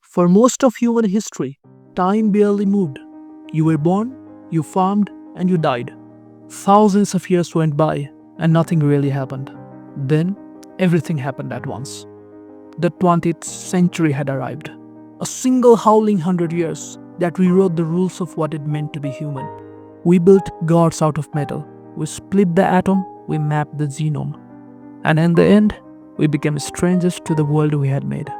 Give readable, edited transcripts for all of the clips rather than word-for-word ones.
For most of human history, time barely moved. You were born, you farmed, and you died. Thousands of years went by, and nothing really happened. Then, everything happened at once. The 20th century had arrived. A single howling 100 years that rewrote the rules of what it meant to be human. We built gods out of metal. We split the atom, we mapped the genome. And in the end, we became strangers to the world we had made.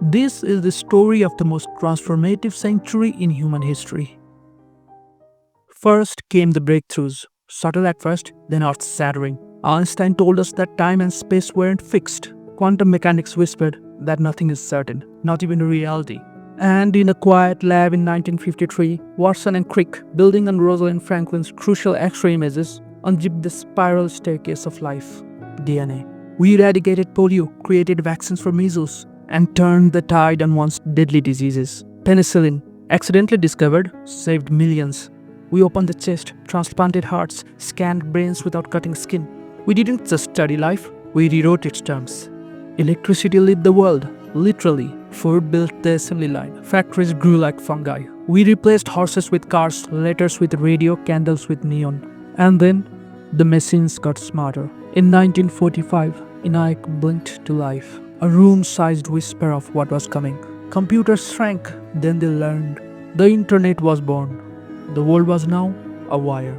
This is the story of the most transformative century in human history. First came the breakthroughs, subtle at first, then earth-shattering. Einstein told us that time and space weren't fixed. Quantum mechanics whispered that nothing is certain, not even reality. And in a quiet lab in 1953, Watson and Crick, building on Rosalind Franklin's crucial X-ray images, unzipped the spiral staircase of life, DNA. We eradicated polio, created vaccines for measles, and turned the tide on once deadly diseases. Penicillin, accidentally discovered, saved millions. We opened the chest, transplanted hearts, scanned brains without cutting skin. We didn't just study life, we rewrote its terms. Electricity lit the world, literally. Ford built the assembly line. Factories grew like fungi. We replaced horses with cars, letters with radio, candles with neon. And then, the machines got smarter. In 1945, ENIAC blinked to life. A room-sized whisper of what was coming. Computers shrank, then they learned. The internet was born. The world was now a wire.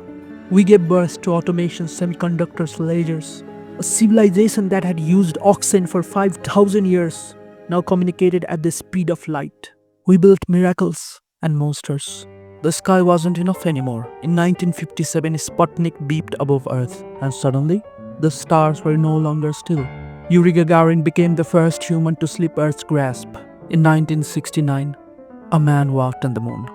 We gave birth to automation, semiconductors, lasers. A civilization that had used oxen for 5,000 years now communicated at the speed of light. We built miracles and monsters. The sky wasn't enough anymore. In 1957, Sputnik beeped above Earth, and suddenly, the stars were no longer still. Yuri Gagarin became the first human to slip Earth's grasp. In 1969, a man walked on the moon.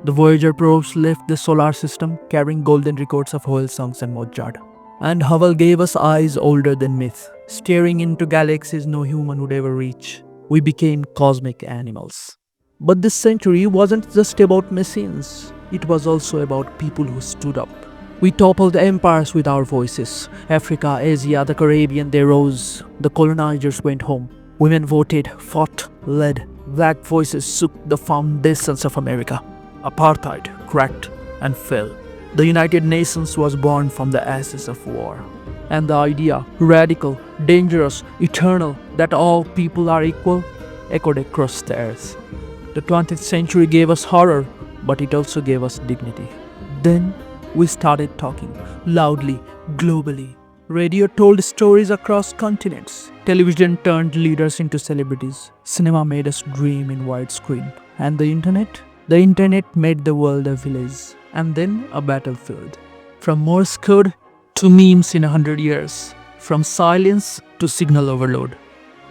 The Voyager probes left the solar system carrying golden records of whale songs and Mozart. And Hubble gave us eyes older than myth, staring into galaxies no human would ever reach. We became cosmic animals. But this century wasn't just about machines. It was also about people who stood up. We toppled empires with our voices. Africa, Asia, the Caribbean, they rose. The colonizers went home. Women voted, fought, led. Black voices shook the foundations of America. Apartheid cracked and fell. The United Nations was born from the ashes of war. And the idea, radical, dangerous, eternal, that all people are equal, echoed across the earth. The 20th century gave us horror, but it also gave us dignity. Then we started talking, loudly, globally. Radio told stories across continents. Television turned leaders into celebrities. Cinema made us dream in widescreen. And the internet? The internet made the world a village, and then a battlefield. From Morse code to memes in 100 years. From silence to signal overload.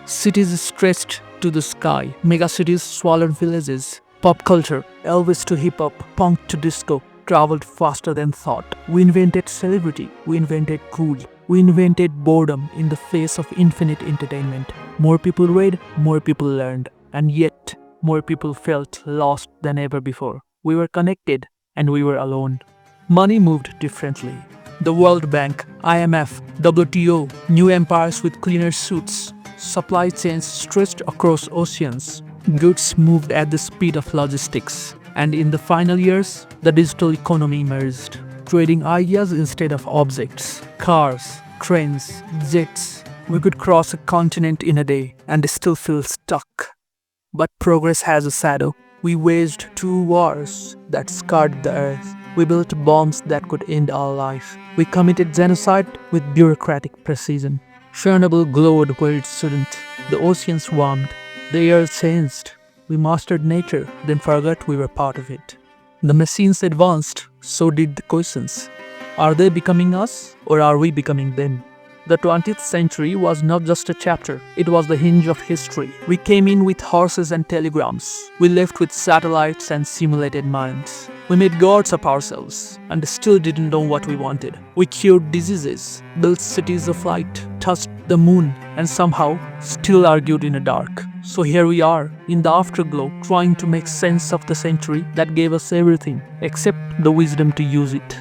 Cities stretched to the sky. Megacities swallowed villages. Pop culture, Elvis to hip-hop, punk to disco, traveled faster than thought. We invented celebrity. We invented cool. We invented boredom in the face of infinite entertainment. More people read, more people learned. And yet, more people felt lost than ever before. We were connected, and we were alone. Money moved differently. The World Bank, IMF, WTO, new empires with cleaner suits. Supply chains stretched across oceans. Goods moved at the speed of logistics. And in the final years, the digital economy emerged, trading ideas instead of objects. Cars, trains, jets. We could cross a continent in a day and still feel stuck. But progress has a shadow. We waged 2 wars that scarred the earth. We built bombs that could end our life. We committed genocide with bureaucratic precision. Chernobyl glowed where it shouldn't. The oceans warmed. The air changed. We mastered nature, then forgot we were part of it. The machines advanced, so did the questions. Are they becoming us, or are we becoming them? The 20th century was not just a chapter, it was the hinge of history. We came in with horses and telegrams. We left with satellites and simulated minds. We made gods of ourselves, and still didn't know what we wanted. We cured diseases, built cities of light, touched the moon, and somehow still argued in the dark. So here we are, in the afterglow, trying to make sense of the century that gave us everything, except the wisdom to use it.